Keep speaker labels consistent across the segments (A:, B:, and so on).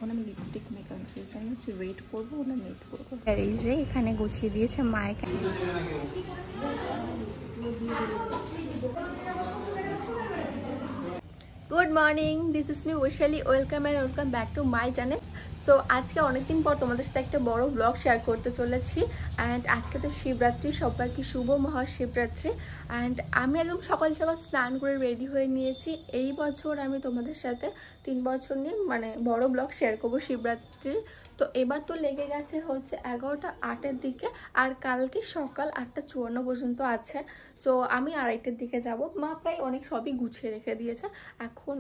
A: এখন আমি lipstick makeup দিয়েছি, আমি হচ্ছে ওয়েট করবো না মেট করবো। আর এই যে এখানে গুছিয়ে দিয়েছে মায়ের। Good morning, this is me Vaishali. Welcome and welcome back to my channel. So আজকে অনেকদিন পর তোমাদের সাথে একটা বড় ব্লগ শেয়ার করতে চলেছি। অ্যান্ড আজকে তো শিবরাত্রি, সবাইকে শুভ মহাশিবরাত্রি। অ্যান্ড আমি একদম সকাল সকাল স্নান করে রেডি হয়ে নিয়েছি। এই বছর আমি তোমাদের সাথে 3 বছর নিয়ে মানে বড় ব্লগ শেয়ার করবো শিবরাত্রির। তো এবার তো লেগে গেছে হচ্ছে 11টা 8-এর দিকে, আর কালকে সকাল 8টা 54 পর্যন্ত আছে। সো আমি 2:30-এর দিকে যাব। মা প্রায় অনেক সবই গুছিয়ে রেখে দিয়েছে। এখন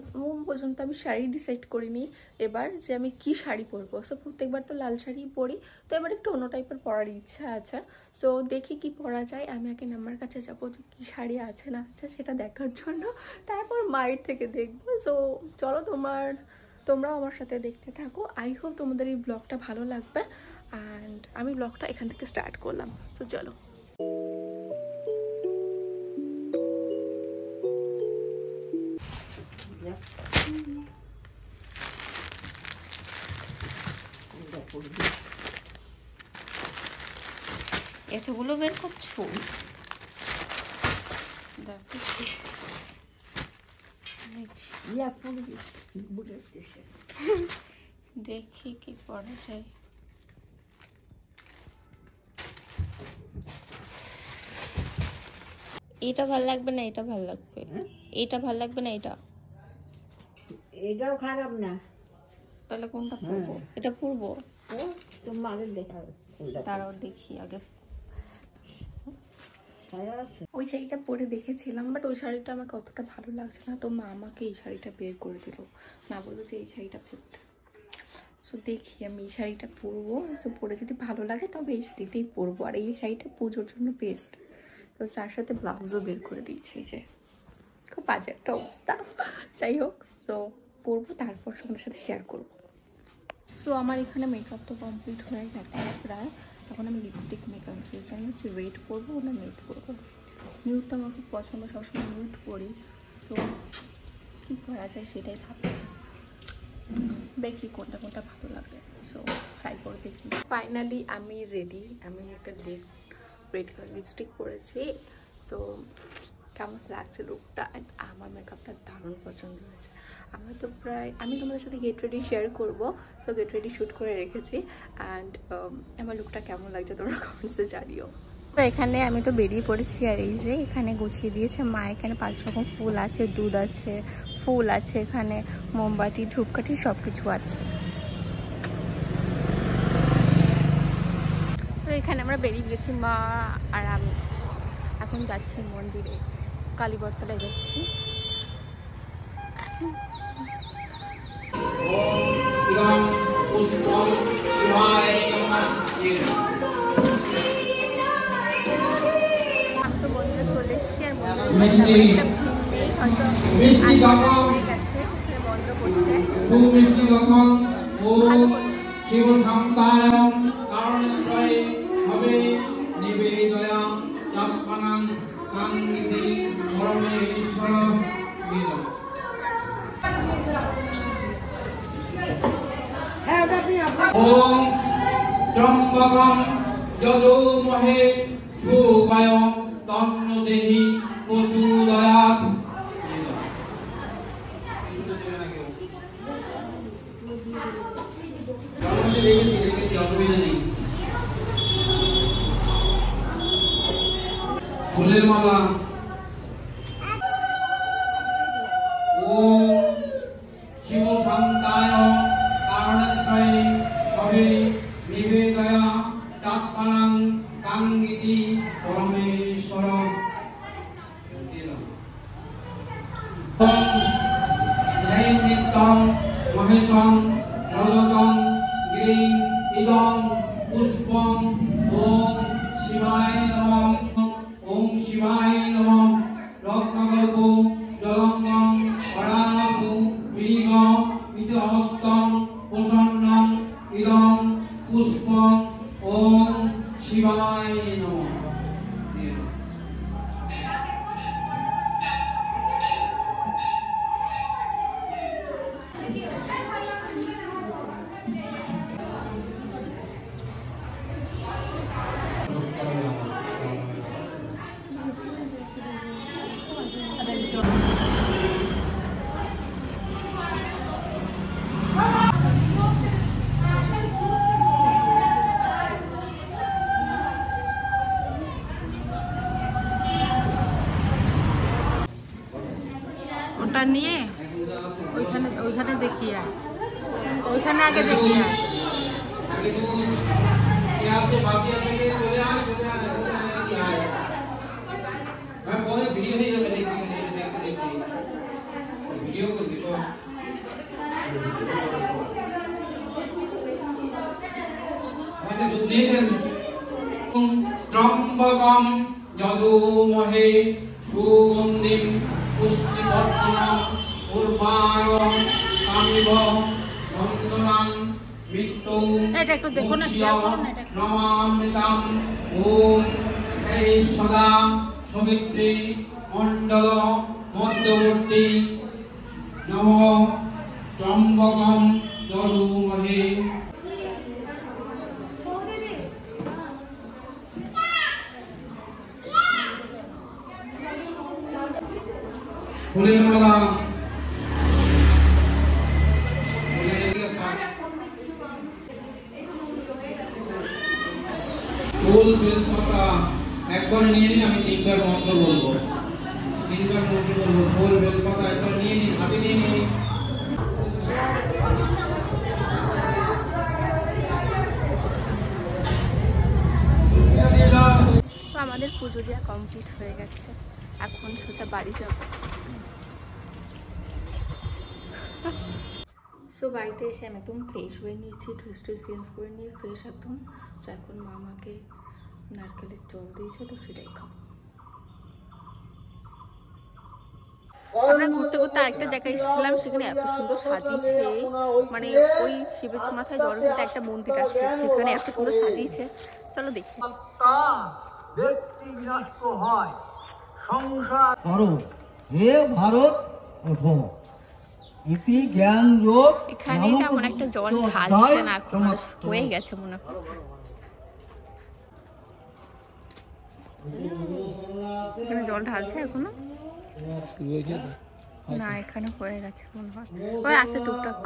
A: পর্যন্ত আমি শাড়ি ডিসাইড করিনি এবার যে আমি কি শাড়ি পরবো। সো প্রত্যেকবার তো লাল শাড়ি পরি, তো এবার একটু অন্য টাইপের পরার ইচ্ছা আছে। সো দেখি কি পরা যায়। আমি আগে আমার কাছে যাবো যে কি শাড়ি আছে না আছে সেটা দেখার জন্য, তারপর মায়ের থেকে দেখবো। সো চলো তোমরাও আমার সাথে দেখতে থাকো। আই হোপ তোমাদের এই ব্লগটা ভালো লাগবে। অ্যান্ড আমি ব্লগটা এখান থেকে স্টার্ট করলাম। তো চলো। এতগুলো বের করছো? দেখি কি পড়া যায়। এটা ভাল লাগবে না এটা ভাল লাগবে? এটা ভাল লাগবে না এটা?
B: এটাও খারাপ না।
A: তাহলে কোনটা পরবো? এটা পরবো?
B: তোমার দেখা
A: তারাও দেখি আগে।
B: আছে
A: ওই শাড়িটা পরে দেখেছিলাম, বাট ওই শাড়িটা আমাকে অতটা ভালো লাগছে না। তো মা আমাকে এই শাড়িটা বের করে দিল, মা বললো যে এই শাড়িটা পরতে। সো দেখি আমি এই শাড়িটা পরবো। সো পরে যদি ভালো লাগে তবে এই শাড়িটাই পরবো। আর এই শাড়িটা পুজোর জন্য বেস্ট। তো তার সাথে ব্লাউজও বের করে দিয়েছে। এই যে খুব বাজে একটা অবস্থা, যাই হোক। তো পরবো, তারপর সবার সাথে শেয়ার করবো। তো আমার এখানে মেকআপ তো কমপ্লিট হয়ে গেছে প্রায়। এখন আমি লিপস্টিক মেকআপ দিয়েছি, আমি হচ্ছে ওয়েট করবো না মেট করবো। নিউড তো আমার খুব পছন্দ, সবসময় নিউড করি। তো কী করা যায় সেটাই ভাবছি, দেখি কোনটা কোনটা ভালো লাগে। সো ট্রাই করে দেখি। ফাইনালি আমি রেডি। আমি একটা রেড কালার লিপস্টিক পরেছি। সো কেমন লাগছে লুকটা? অ্যান্ড আমার মেকআপটা দারুণ পছন্দ হয়েছে। আমি তোমাদের সাথে গেট রেডি শেয়ার করবো। সো গেট রেডি শ্যুট করে রেখেছি। অ্যান্ড আমার লুকটা কেমন লাগছে তোমরা কমেন্টসে জানিও। তো এখানে আমি তো বেরিয়ে পড়েছি। আর এই যে এখানে গুছিয়ে দিয়েছে মা। এখানে 5 রকম ফুল আছে, দুধ আছে, ফুল আছে, এখানে মোমবাতি, ধূপকাঠি সব কিছু আছে। তো এখানে আমরা বেরিয়ে গেছি মা আর আমি। এখন যাচ্ছি মন্দিরে, কালীবরতলায় যাচ্ছি। আমি তো মন্দিরে চলে এসেছি। আর মন্দিরে গেছে, বন্ধ করছে।
C: ওম ত্রম্বকং যদুমহে সুবায় তন্নদেহি প্রচোদয়াৎ। ফুলের মালা। ওম শিব শান্তায় কারণত্রয়ে সবে নিবেদয়া তাৎপরং কাঙ্গিতি পরমেশ্বর। ওম নৈনিত্যং মহেশং রজতং গিরিং ইদং পুষ্পং। ওম শিবায় নমঃ। ওম শিবায় নমঃ। রত্নগর্ভ জলঙ্গম পরাণপু বিরিগ ইতহস্তং প্রসন্নং ইদং পুষ্পং। ওম শিবায় নমঃ।
A: ওইখানে আগে দেখি
C: আগে তো क्या तो बाकी है कि चले आए क्या है मैं बहुत वीडियो नहीं जब देखते वीडियो को देखो मैंने जो देख त्र्यंबकम यदुमहे सुगंधिं पुष्टिवर्धनम् उर्वारुकम् कामिव वन्दनं মৃত্যু
A: এটা একটু দেখো না খেয়াল করো না এটা
C: নমামৃতম ওম এই সদা সবিত্রী মণ্ডল মধ্যবর্তী নমঃ ত্রম্বকম যদুমহে ফুলের মালা ফুল বেলপাতা একবার নিয়ে নিন আমি তিনবার মন্ত্র বলবো ফুল বেলপাতা একবার নিয়ে নিন হাতে নিয়ে নিন
A: আমাদের পুজো দেওয়া কমপ্লিট হয়ে গেছে এখন সোজা বাড়ি যাব সো বাড়িতে এসে আমি একদম ফ্রেশ হয়ে নিয়েছি ড্রেস চেঞ্জ করে নিয়ে ফ্রেশ একদম তো এখন মা আমাকে নারকেলের জল দিয়েছে তো সেটাই খাবো আমরা ঘুরতে ঘুরতে আরেকটা জায়গায় এসেছিলাম সেখানে এত সুন্দর সাজিয়েছে মানে ওই শিবের মাথায় জল দিতে একটা মন্দির আছে সেখানে এত সুন্দর সাজিয়েছে চলো দেখি
D: ব্যক্তি বিনষ্ট হয় সংসার করো হে ভারত ওঠো ইতি জ্ঞান যোগ
A: এখানে তেমন একটা জল ঢালছে না এখন হয়ে গেছে মনে হয় এখানে জল ঢালছে এখনো না এখানে হয়ে গেছে মনে হয় ওই আছে টুকটাক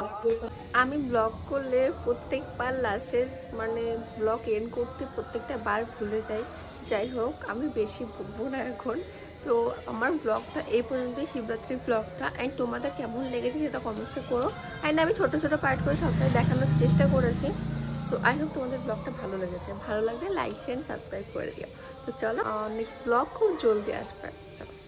A: আমি ব্লগ করলে প্রত্যেকবার লাস্টের মানে ব্লগ এন্ড করতে প্রত্যেকটা বার ভুলে যাই যাই হোক আমি বেশি বলবো না এখন সো আমার ব্লগটা এই পর্যন্তই শিবরাত্রির ব্লগটা অ্যান্ড তোমাদের কেমন লেগেছে সেটা কমেন্টসে করো অ্যান্ড আমি ছোটো ছোটো পার্ট করে সবটাই দেখানোর চেষ্টা করেছি সো আই হোপ তোমাদের ব্লগটা ভালো লেগেছে ভালো লাগলে লাইক অ্যান্ড সাবস্ক্রাইব করে দিও তো চলো নেক্সট ব্লগ খুব জলদি আসবে চলো